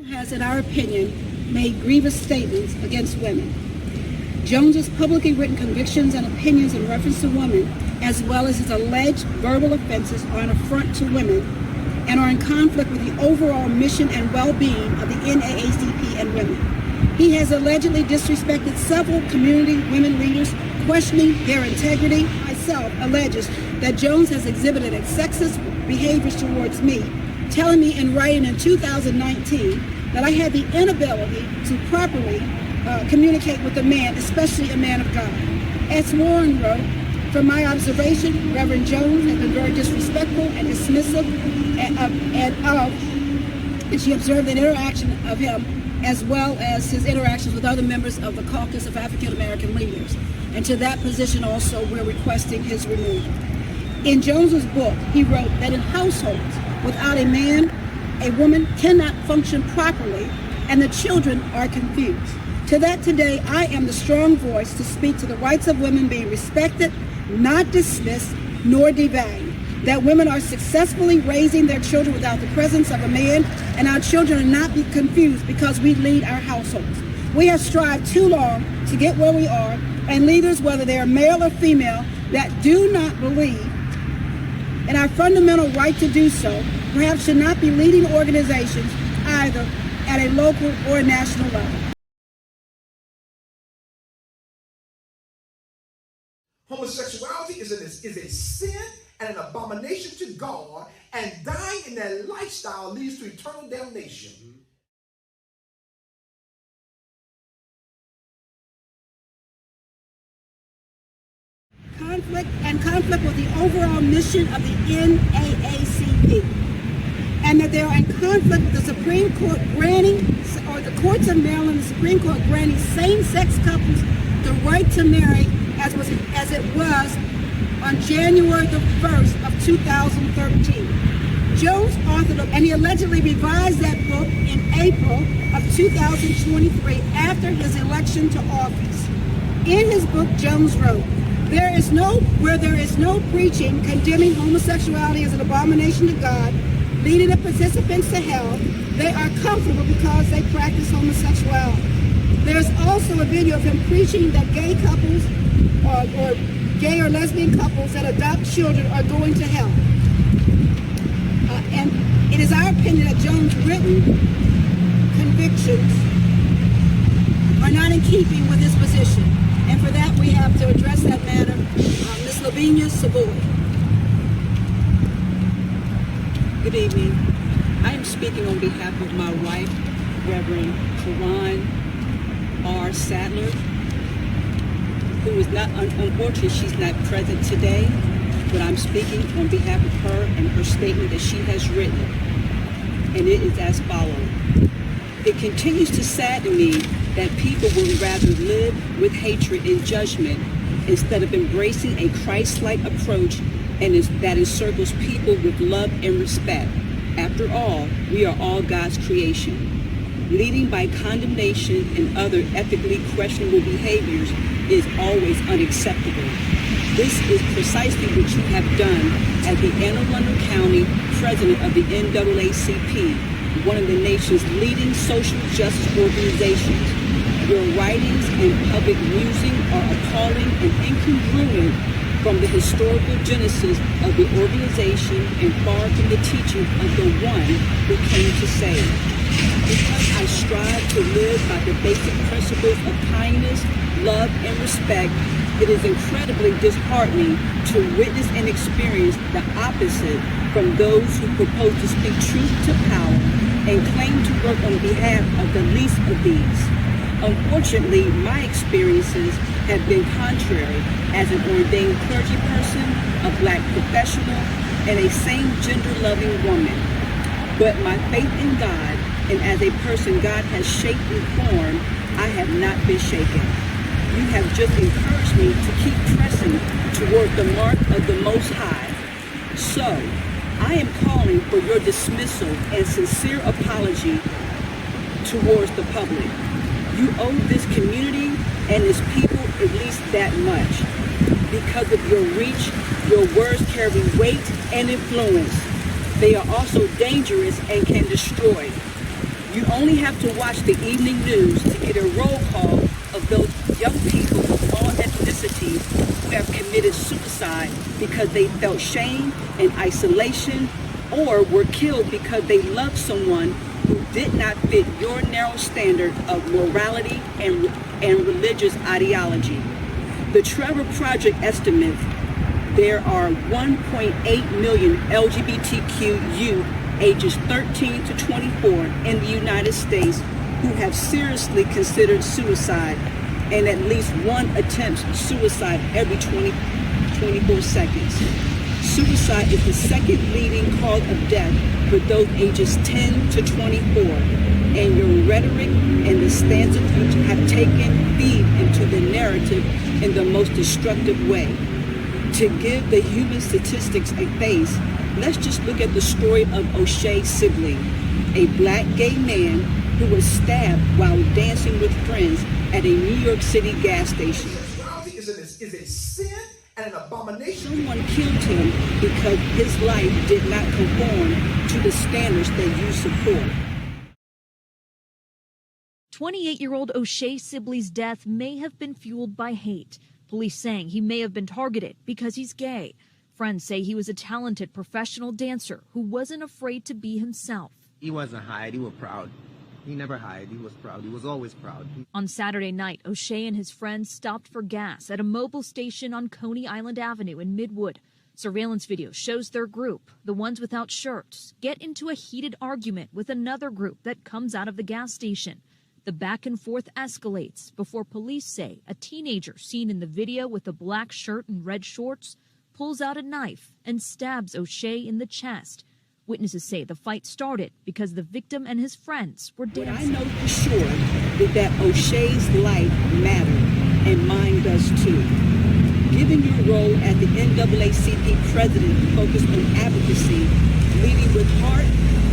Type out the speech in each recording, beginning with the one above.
Has, in our opinion, made grievous statements against women. Jones's publicly written convictions and opinions in reference to women, as well as his alleged verbal offenses, are an affront to women and are in conflict with the overall mission and well-being of the NAACP and women. He has allegedly disrespected several community women leaders, questioning their integrity. Myself alleges that Jones has exhibited sexist behaviors towards me, telling me in writing in 2019 that I had the inability to properly communicate with a man, especially a man of God. As Warren wrote, from my observation, Reverend Jones has been very disrespectful and dismissive, and she observed an interaction of him as well as his interactions with other members of the Caucus of African American Leaders. And to that position also, we're requesting his removal. In Jones's book, he wrote that in households without a man, a woman cannot function properly, and the children are confused. To that today, I am the strong voice to speak to the rights of women being respected, not dismissed, nor devalued. That women are successfully raising their children without the presence of a man, and our children are not be confused because we lead our households. We have strived too long to get where we are, and leaders, whether they are male or female, that do not believe in our fundamental right to do so, perhaps should not be leading organizations either at a local or national level. Homosexuality is a sin and an abomination to God, and dying in that lifestyle leads to eternal damnation. Conflict with the overall mission of the NAACP, and that they are in conflict with the Supreme Court granting, or the courts of Maryland, the Supreme Court granting same-sex couples the right to marry as it was on January the 1st of 2013. Jones authored, and he allegedly revised that book in April of 2023 after his election to office. In his book, Jones wrote, where there is no preaching condemning homosexuality as an abomination to God, leading the participants to hell, they are comfortable because they practice homosexuality. There's also a video of him preaching that gay couples or gay or lesbian couples that adopt children are going to hell. And it is our opinion that Jones' written convictions are not in keeping with his position. And for that, we have to address that matter. Ms. Lavinia Savoy. Good evening. I am speaking on behalf of my wife, Reverend Karan R. Sadler, who is not, unfortunately, she's not present today, but I'm speaking on behalf of her and her statement that she has written, and it is as follows. It continues to sadden me that people would rather live with hatred and judgment instead of embracing a Christ-like approach that encircles people with love and respect. After all, we are all God's creation. Leading by condemnation and other ethically questionable behaviors is always unacceptable. This is precisely what you have done as the Anne Arundel County President of the NAACP, one of the nation's leading social justice organizations. Your writings and public musing are appalling and incongruent from the historical genesis of the organization and far from the teaching of the one who came to save. Because I strive to live by the basic principles of kindness, love, and respect, it is incredibly disheartening to witness and experience the opposite from those who propose to speak truth to power and claim to work on behalf of the least of these. Unfortunately, my experiences have been contrary as an ordained clergy person, a Black professional, and a same gender-loving woman. But my faith in God, and as a person God has shaped and formed, I have not been shaken. You have just encouraged me to keep pressing toward the mark of the Most High. So, I am calling for your dismissal and sincere apology towards the public. You owe this community and its people at least that much. Because of your reach, your words carry weight and influence. They are also dangerous and can destroy. You only have to watch the evening news to get a roll call of those young people of all ethnicities who have committed suicide because they felt shame and isolation, or were killed because they loved someone who did not fit your narrow standard of morality and religious ideology. The Trevor Project estimates there are 1.8 million LGBTQ youth ages 13 to 24 in the United States who have seriously considered suicide, and at least one attempts suicide every 24 seconds. Suicide is the second leading cause of death for those ages 10 to 24, and your rhetoric and the stances you have taken feed into the narrative in the most destructive way. To give the human statistics a face, let's just look at the story of O'Shea Sibley, a black gay man who was stabbed while dancing with friends at a New York City gas station. Sexuality is a sin and an abomination. Someone killed him because his life did not conform to the standards that you support. 28-year-old O'Shea Sibley's death may have been fueled by hate. Police saying he may have been targeted because he's gay. Friends say he was a talented professional dancer who wasn't afraid to be himself. He wasn't hide, he was proud. He never hide, he was proud. He was always proud. On Saturday night, O'Shea and his friends stopped for gas at a mobile station on Coney Island Avenue in Midwood. Surveillance video shows their group, the ones without shirts, get into a heated argument with another group that comes out of the gas station. The back and forth escalates before police say a teenager seen in the video with a black shirt and red shorts pulls out a knife and stabs O'Shea in the chest. Witnesses say the fight started because the victim and his friends were dancing. What I know for sure is that O'Shea's life mattered, and mine does too. Given your role as the NAACP president focused on advocacy, leading with heart,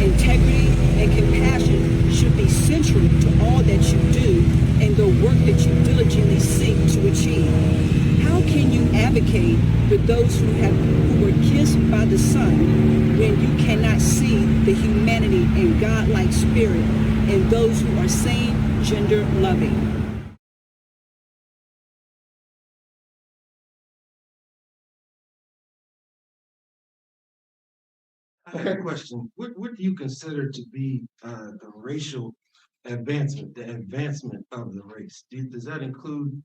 integrity, and compassion should be central to all that you do and the work that you diligently seek to achieve. How can you advocate for those who were kissed by the sun when you cannot see the humanity and godlike spirit in those who are same gender loving? I have a question. What do you consider to be the racial advancement, the advancement of the race? Does that include,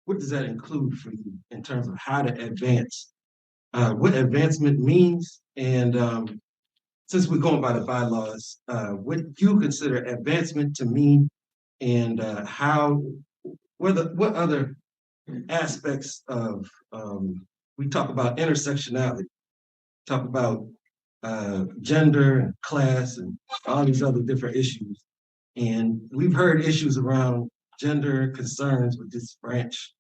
what does that include for you in terms of how to advance? What advancement means? And since we're going by the bylaws, what do you consider advancement to mean? And what other aspects of, we talk about intersectionality, talk about gender and class and all these other different issues. And we've heard issues around gender concerns with this branch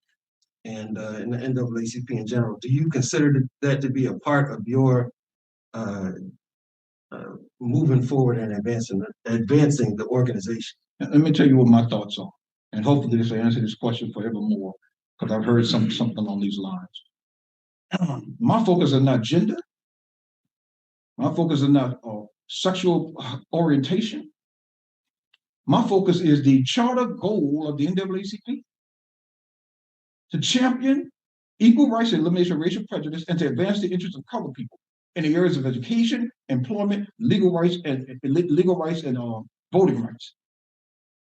and in the NAACP in general. Do you consider that to be a part of your moving forward and advancing the organization? Let me tell you what my thoughts are. And hopefully this will answer this question forevermore, because I've heard something along these lines. My focus is not gender. My focus is not sexual orientation. My focus is the charter goal of the NAACP to champion equal rights and elimination of racial prejudice and to advance the interests of colored people in the areas of education, employment, legal rights, and voting rights.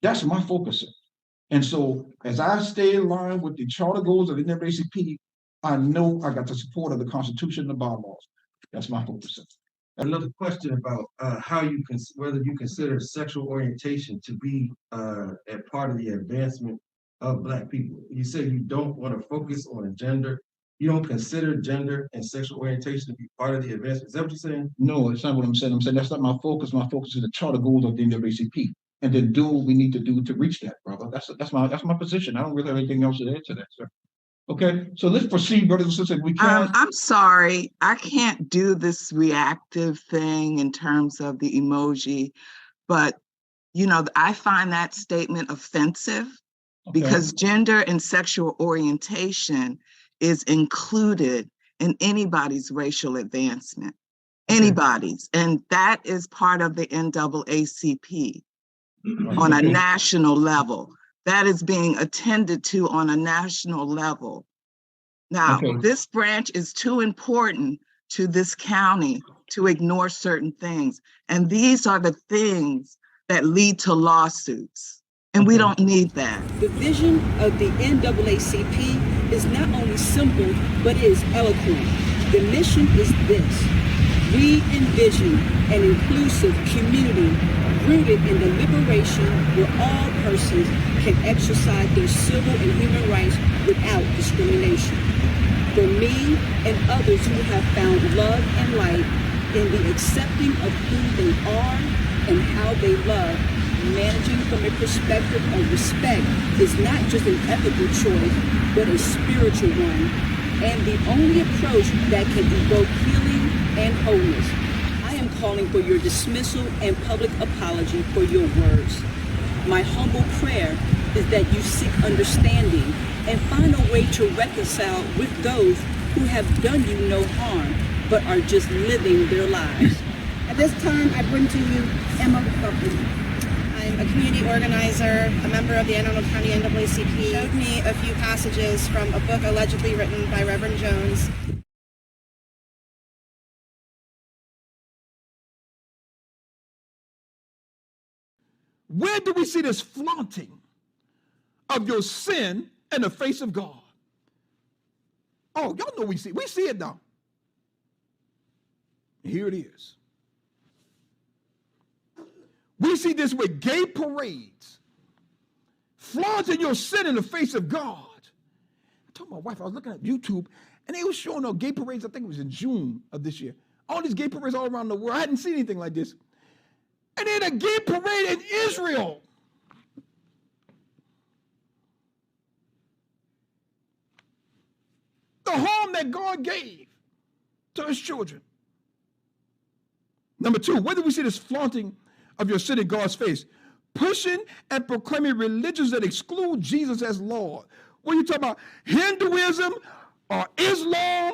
That's my focus. And so as I stay in line with the charter goals of the NAACP, I know I got the support of the Constitution and the bylaws. That's my focus. Another question about whether you consider sexual orientation to be a part of the advancement of Black people. You say you don't want to focus on gender. You don't consider gender and sexual orientation to be part of the advancement. Is that what you're saying? No, it's not what I'm saying. I'm saying that's not my focus. My focus is the charter goals of the NAACP, and then do what we need to do to reach that, brother. That's my position. I don't really have anything else to add to that, sir. Okay, so let's proceed, brothers and sisters. We can. I'm sorry, I can't do this reactive thing in terms of the emoji, but I find that statement offensive because gender and sexual orientation is included in anybody's racial advancement. anybody's. And that is part of the NAACP on a national level. That is being attended to on a national level. Now, this branch is too important to this county to ignore certain things. And these are the things that lead to lawsuits. And we don't need that. The vision of the NAACP is not only simple, but it is eloquent. The mission is this: we envision an inclusive community rooted in the liberation where all persons can exercise their civil and human rights without discrimination. For me and others who have found love and light in the accepting of who they are and how they love, managing from a perspective of respect is not just an ethical choice, but a spiritual one, and the only approach that can evoke healing and wholeness. I am calling for your dismissal and public apology for your words. My humble prayer is that you seek understanding and find a way to reconcile with those who have done you no harm, but are just living their lives. At this time, I bring to you Emma Buckley. I'm a community organizer, a member of the Anne Arundel County NAACP. Showed me a few passages from a book allegedly written by Reverend Jones. Where do we see this flaunting of your sin in the face of God? Oh, y'all know we see it now. Here it is. We see this with gay parades, flaunting your sin in the face of God. I told my wife, I was looking at YouTube, and they were showing up gay parades, I think it was in June of this year. All these gay parades all around the world. I hadn't seen anything like this. And then a gay parade in Israel. The home that God gave to his children. Number two, where do we see this flaunting of your sin in God's face? Pushing and proclaiming religions that exclude Jesus as Lord. What are you talking about? Hinduism or Islam,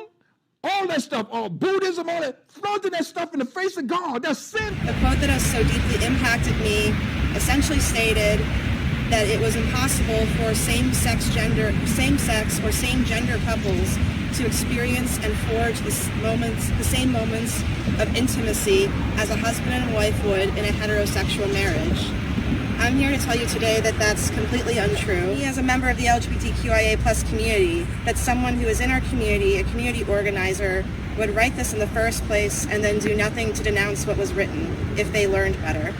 all that stuff, or Buddhism, all that, flaunting that stuff in the face of God. That's sin. The quote that has so deeply impacted me essentially stated that it was impossible for same-sex or same-gender couples to experience and forge the same moments of intimacy as a husband and wife would in a heterosexual marriage. I'm here to tell you today that that's completely untrue. Me, as a member of the LGBTQIA+ community, that someone who is in our community, a community organizer, would write this in the first place and then do nothing to denounce what was written if they learned better.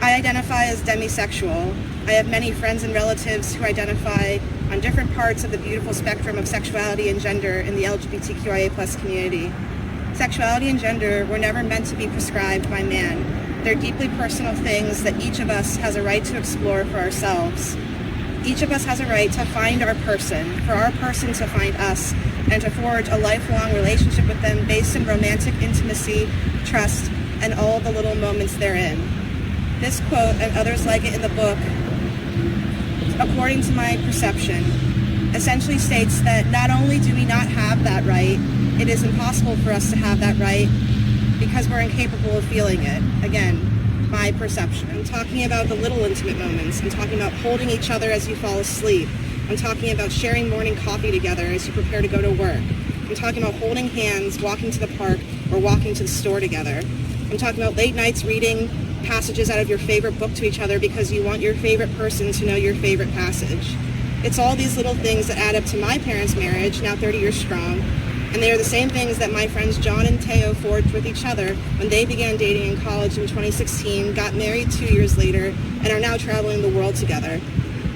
I identify as demisexual. I have many friends and relatives who identify on different parts of the beautiful spectrum of sexuality and gender in the LGBTQIA+ community. Sexuality and gender were never meant to be prescribed by man. They're deeply personal things that each of us has a right to explore for ourselves. Each of us has a right to find our person, for our person to find us, and to forge a lifelong relationship with them based in romantic intimacy, trust, and all the little moments therein. This quote, and others like it in the book, according to my perception, essentially states that not only do we not have that right, it is impossible for us to have that right because we're incapable of feeling it. Again, my perception. I'm talking about the little intimate moments. I'm talking about holding each other as you fall asleep. I'm talking about sharing morning coffee together as you prepare to go to work. I'm talking about holding hands, walking to the park, or walking to the store together. I'm talking about late nights reading passages out of your favorite book to each other because you want your favorite person to know your favorite passage. It's all these little things that add up to my parents' marriage, now 30 years strong, and they are the same things that my friends John and Teo forged with each other when they began dating in college in 2016, got married 2 years later, and are now traveling the world together.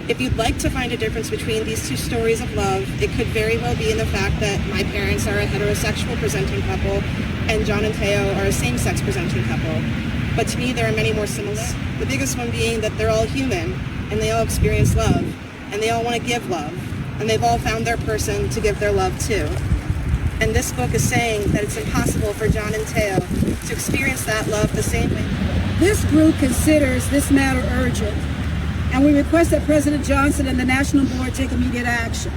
If you'd like to find a difference between these two stories of love, it could very well be in the fact that my parents are a heterosexual presenting couple and John and Teo are a same-sex presenting couple. But to me, there are many more similarities. The biggest one being that they're all human and they all experience love and they all want to give love and they've all found their person to give their love to. And this book is saying that it's impossible for John and Teo to experience that love the same way. This group considers this matter urgent, and we request that President Johnson and the National Board take immediate action.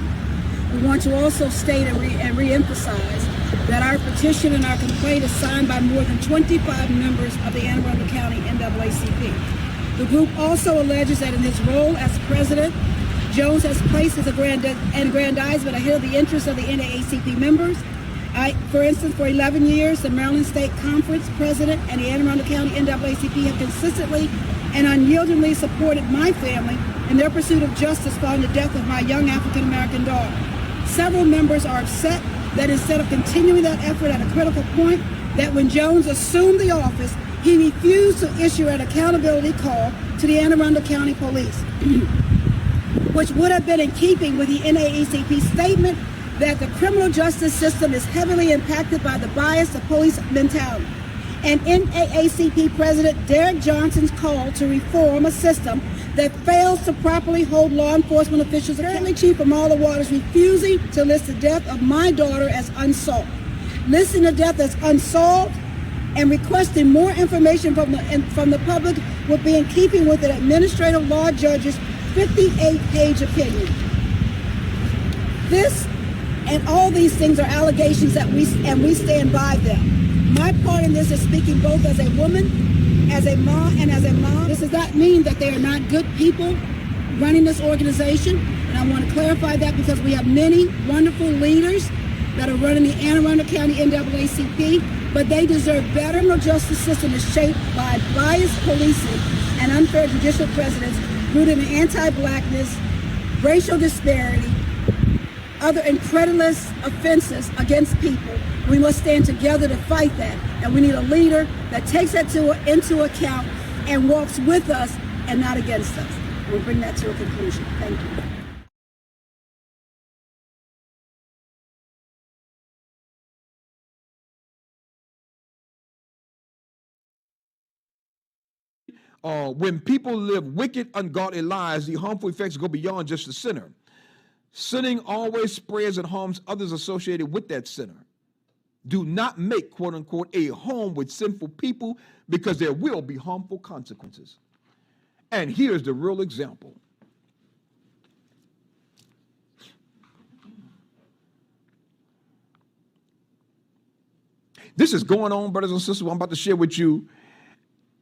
We want to also state and re-emphasize that our petition and our complaint is signed by more than 25 members of the Anne Arundel County NAACP. The group also alleges that in his role as president, Jones has placed his aggrandizement ahead of the interests of the NAACP members. For instance, for 11 years, the Maryland State Conference president and the Anne Arundel County NAACP have consistently and unyieldingly supported my family in their pursuit of justice following the death of my young African-American daughter. Several members are upset that instead of continuing that effort at a critical point, that when Jones assumed the office, he refused to issue an accountability call to the Anne Arundel County Police, which would have been in keeping with the NAACP statement that the criminal justice system is heavily impacted by the bias of police mentality. And NAACP President Derek Johnson's call to reform a system that fails to properly hold law enforcement officials accountable. Chief Amala Waters refusing to list the death of my daughter as unsolved. Listing the death as unsolved and requesting more information from the public would be in keeping with an administrative law judge's 58-page opinion. This and all these things are allegations that we stand by them. My part in this is speaking both as a woman, as a mom, and as a mom. This does not mean that they are not good people running this organization, and I want to clarify that because we have many wonderful leaders that are running the Anne Arundel County NAACP, but they deserve better. The criminal justice system is shaped by biased policing and unfair judicial precedents rooted in anti-blackness, racial disparity, other incredulous offenses against people. We must stand together to fight that, and we need a leader that takes that into account and walks with us and not against us. We'll bring that to a conclusion. Thank you. When people live wicked, ungodly lives, the harmful effects go beyond just the sinner. Sinning always spreads and harms others associated with that sinner. Do not make, quote unquote, a home with sinful people because there will be harmful consequences. And here's the real example. This is going on, brothers and sisters, what I'm about to share with you.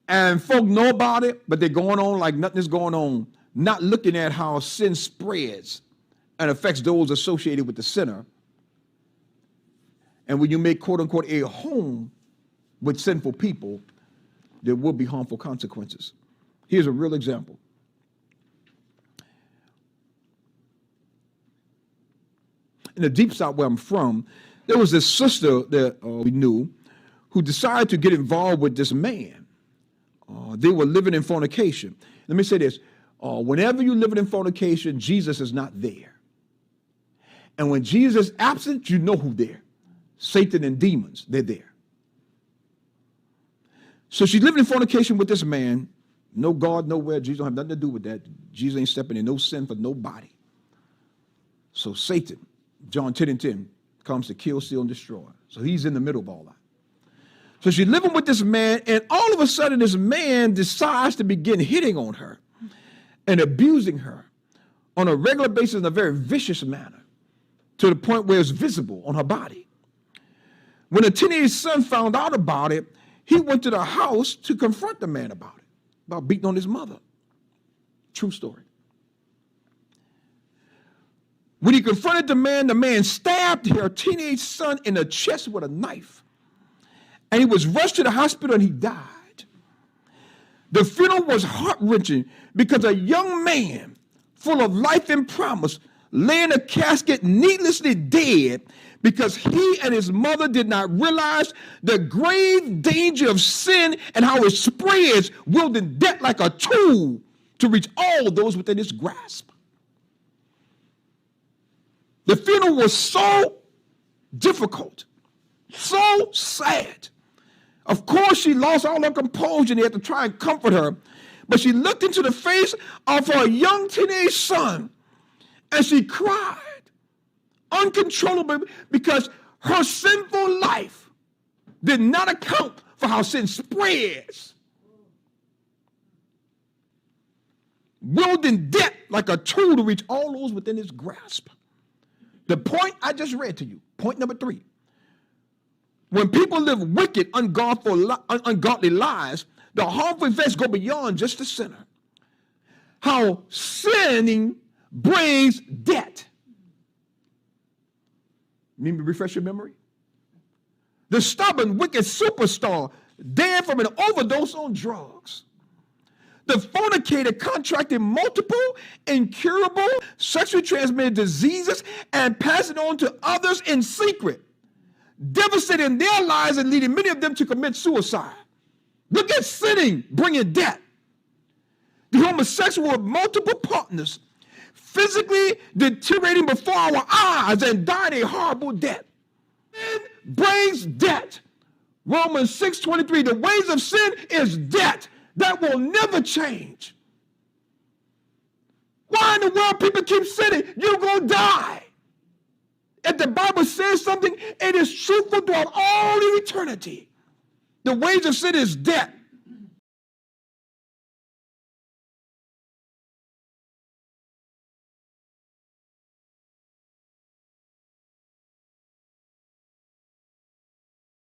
And folk know about it, but they're going on like nothing is going on, not looking at how sin spreads and affects those associated with the sinner. And when you make, quote unquote, a home with sinful people, there will be harmful consequences. Here's a real example. In the deep south where I'm from, there was this sister that we knew who decided to get involved with this man. They were living in fornication. Let me say this. Whenever you're living in fornication, Jesus is not there. And when Jesus is absent, you know who's there. Satan and demons, they're there. So she's living in fornication with this man. No God, nowhere. Jesus don't have nothing to do with that. Jesus ain't stepping in no sin for nobody. So Satan, John 10:10, comes to kill, steal, and destroy. So he's in the middle of all that. So she's living with this man, and all of a sudden this man decides to begin hitting on her and abusing her on a regular basis in a very vicious manner to the point where it's visible on her body. When a teenage son found out about it, he went to the house to confront the man about it, about beating on his mother. True story. When he confronted the man stabbed her teenage son in the chest with a knife. And he was rushed to the hospital and he died. The funeral was heart-wrenching because a young man full of life and promise lay in a casket needlessly dead because he and his mother did not realize the grave danger of sin and how it spreads, wielding death like a tool to reach all those within its grasp. The funeral was so difficult, so sad. Of course, she lost all her composure and they had to try and comfort her. But she looked into the face of her young teenage son and she cried uncontrollably because her sinful life did not account for how sin spreads, wielding death like a tool to reach all those within its grasp. The point I just read to you, point number 3. When people live wicked, ungodly lives, the harmful effects go beyond just the sinner. How sinning brings debt. Let me refresh your memory. The stubborn, wicked superstar dead from an overdose on drugs. The fornicator contracted multiple incurable sexually transmitted diseases and passing on to others in secret, devastating their lives and leading many of them to commit suicide. Look at sinning bringing debt. The homosexual with multiple partners, physically deteriorating before our eyes and dying a horrible death. Sin brings debt. Romans 6:23, the wages of sin is debt that will never change. Why in the world people keep sinning? You're going to die. If the Bible says something, it is truthful throughout all of eternity. The wage of sin is debt.